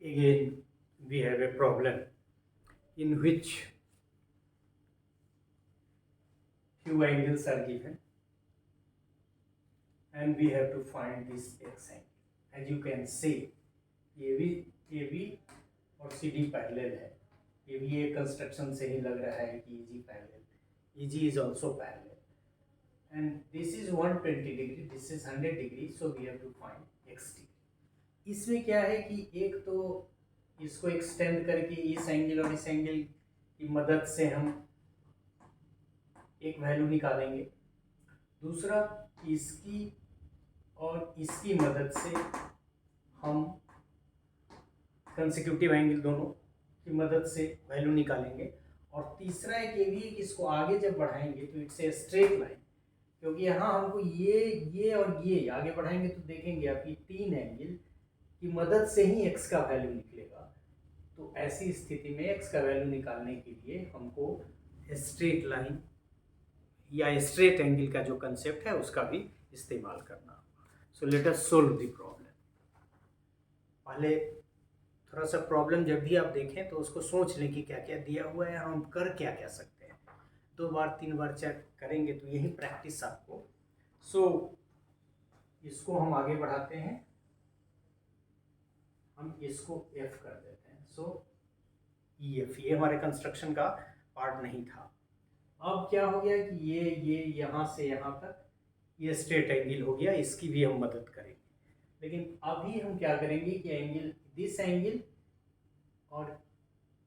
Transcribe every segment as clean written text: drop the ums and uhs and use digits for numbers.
Again, we have a problem in which few angles are given and we have to find this x angle. As you can see, AB और CD parallel है. ये भी एक construction से ही लग रहा है कि EG parallel, EG is also parallel, and this is 120 degree, this is 100 degree, so we have to find x degree. इसमें क्या है कि एक तो इसको एक्सटेंड करके इस एंगल और इस एंगल की मदद से हम एक वैल्यू निकालेंगे. दूसरा, इसकी और इसकी मदद से हम कंसेक्यूटिव एंगल दोनों की मदद से वैल्यू निकालेंगे. और तीसरा एक ये भी है कि इसको आगे जब बढ़ाएंगे तो इट्स ए स्ट्रेट लाइन, क्योंकि यहाँ हमको ये और ये आगे बढ़ाएंगे तो देखेंगे आप कि तीन एंगल की मदद से ही x का वैल्यू निकलेगा. तो ऐसी स्थिति में x का वैल्यू निकालने के लिए हमको स्ट्रेट लाइन या स्ट्रेट एंगल का जो कंसेप्ट है उसका भी इस्तेमाल करना होगा. So let us solve the problem. पहले थोड़ा सा प्रॉब्लम जब भी आप देखें तो उसको सोच लें कि क्या क्या दिया हुआ है, हम कर क्या क्या सकते हैं. 2 बार 3 बार चेक करेंगे तो यही प्रैक्टिस आपको. सो इसको हम आगे बढ़ाते हैं, हम इसको F कर देते हैं. सो EF, ये हमारे कंस्ट्रक्शन का पार्ट नहीं था. अब क्या हो गया कि ये यहाँ से यहाँ तक ये स्ट्रेट एंगल हो गया, इसकी भी हम मदद करेंगे. लेकिन अभी हम क्या करेंगे कि एंगल, दिस एंगल, और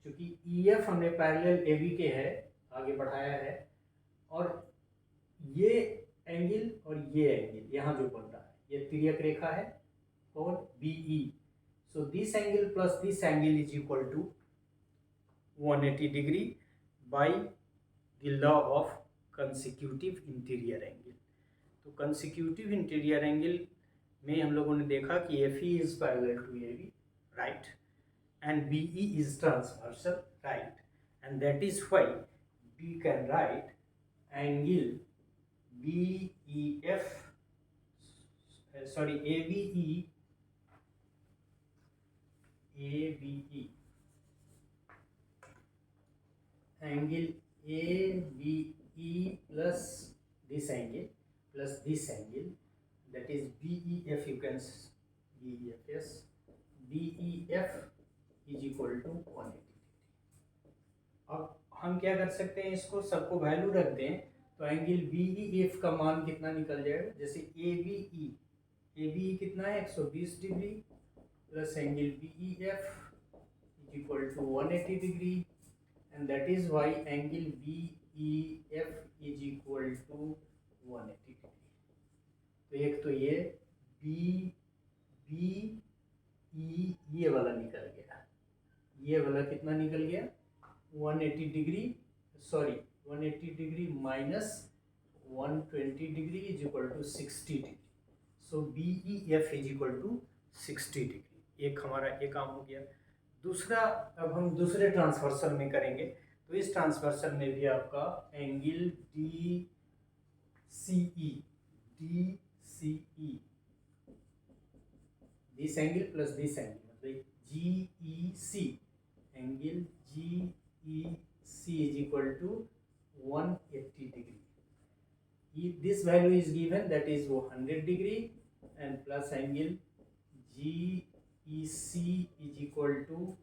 चूंकि EF हमने पैरेलल AB के है आगे बढ़ाया है, और ये एंगल और ये एंगल यहाँ जो बन रहा है ये तिर्यक रेखा है और BE. So this angle plus this angle is equal to 180 degree by the law of consecutive interior angle. तो consecutive interior angle में हम लोगों ने देखा कि FE is parallel to AB, right, and BE is transversal, right, and that is why we can write angle ABE angle ABE plus this angle that is BEF. You can BEF, yes, BEF is equal to 180. अब हम क्या कर सकते हैं, इसको सबको value रख दें तो एंगल BEF का मान कितना निकल जाएगा. जैसे ABE कितना है 120 degree plus angle BEF is equal to 180 degree, and that is why angle BEF is equal to 180 degree. तो एक तो ये BE ये वाला निकल गया, ये वाला कितना निकल गया 180 degree, sorry 180 degree minus 120 degree is equal to 60 degree. So BEF is equal to 60 degree. एक हमारा ये काम हो गया. दूसरा, अब हम दूसरे ट्रांसवर्सल में करेंगे तो इस ट्रांसवर्सल में भी आपका angle DCE this angle plus this angle मतलब GEC, angle GEC is equal to 180 degree. This value is given, that is 100 degree, and plus angle GEC is equal to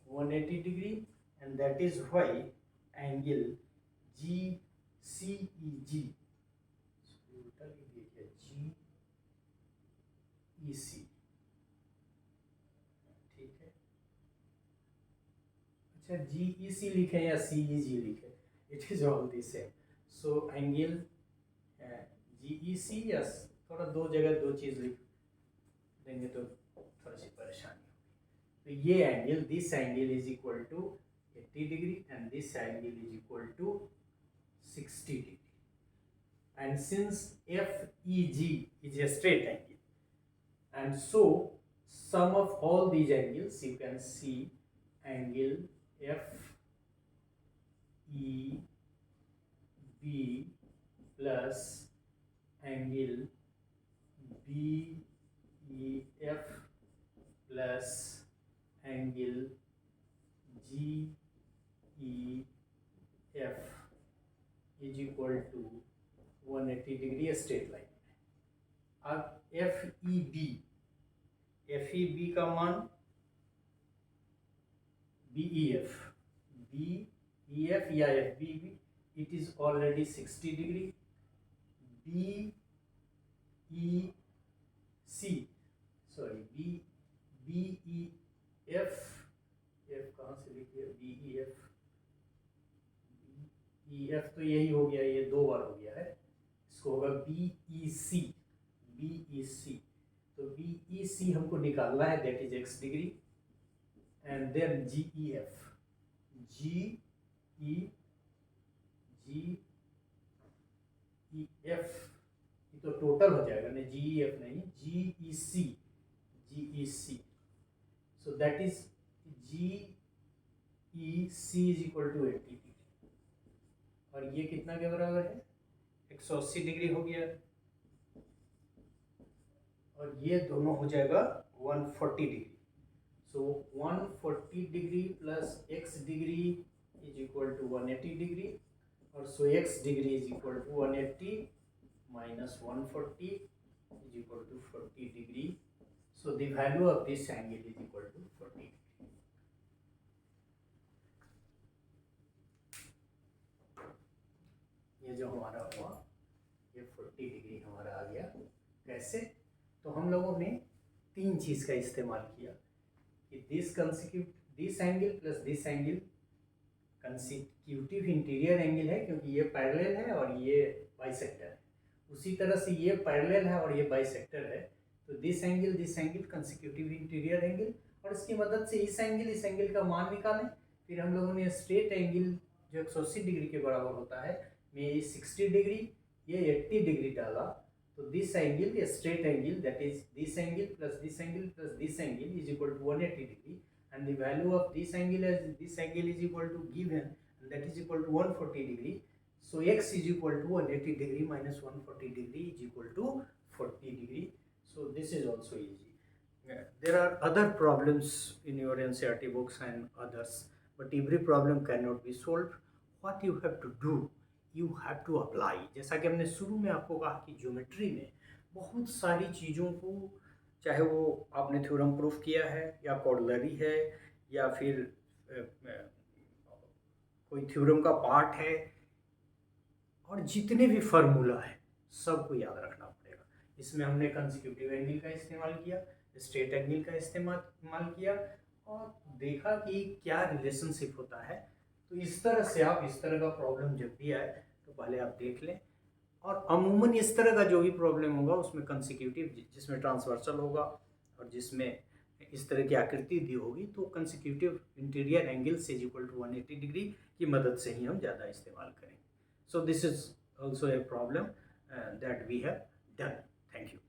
180 degree, and that is why angle GCEG, GEC, ठीक है. अच्छा, GEC लिखे या CEG लिखे, it is all the same. So angle GEC, yes, थोड़ा दो जगह दो चीज लिख देंगे तो थोड़ी सी परेशानी होगी. तो ये angle, this angle is equal to 80 degree and this angle is equal to 60 degree. And since FEG is a straight angle, and so sum of all these angles, you can see angle FEB plus angle BEF plus angle GEF is equal to 180 degree straight line में। अब FEB का मान BEF या FBB, it is already 60 degree. BEF कहाँ से लिखिए, BEF तो यही हो गया, ये 2 बार हो गया है, इसको होगा BEC। तो BEC हमको निकालना है, that is x degree, and then GEF ये तो टोटल हो जाएगा ना, GEF नहीं, GEC। So that is GEC is equal to 80 degree, और ये कितना के बराबर है, 180 डिग्री हो गया, और ये दोनों हो जाएगा 140 degree. So 140 degree plus x degree is equal to 180 degree, और so x degree is equal to 180 minus 140 is equal to 40 degree. So the value of this angle is equal to 40 degree. ये जो हमारा हुआ, ये 40 degree हमारा आ गया। कैसे? तो हम लोगों ने 3 चीज़ का इस्तेमाल किया कि this angle plus this angle consecutive interior angle है, क्योंकि ये पैरेलल है और ये बाइसेक्टर है। उसी तरह से ये पैरेलल है और ये बाइसेक्टर है, तो this angle consecutive interior angle, और इसकी मदद से इस एंगल का मान निकालें। फिर हम लोगों ने स्ट्रेट एंगल जो 180 डिग्री के बराबर होता है, में ये 60 डिग्री, ये 80 डिग्री डाला, तो दिस एंगल, ये straight angle, that is this angle plus this angle plus this angle is equal to 180 degree, and the value of this angle is equal to given, and that is equal to 140 degree. So x is equal to 180 degree minus 140 degree is equal to 40 degree. So this is also easy. There are other problems in your NCERT books and others, but every problem cannot be solved. What you have to do, you have to apply. जैसा कि हमने शुरू में आपको कहा कि geometry में बहुत सारी चीज़ों को, चाहे वो आपने थ्योरम प्रूफ किया है या कॉर्डलरी है या फिर कोई थ्योरम का पार्ट है, और जितने भी फार्मूला है सबको याद रखना पड़ेगा। इसमें हमने कंसेक्यूटिव एंगल का इस्तेमाल किया, स्ट्रेट एंगल का इस्तेमाल किया, और देखा कि क्या रिलेशनशिप होता है। तो इस तरह से आप इस तरह का प्रॉब्लम जब भी आए तो पहले आप देख लें, और अमूमन इस तरह का जो भी प्रॉब्लम होगा उसमें कंसेक्यूटिव, जिसमें ट्रांसवर्सल होगा और जिसमें इस तरह की आकृति दी होगी, तो कंसेक्यूटिव इंटीरियर एंगल से इक्वल टू 180 डिग्री की मदद से ही हम ज़्यादा इस्तेमाल करेंगे। So this is also a problem that we have done. Thank you.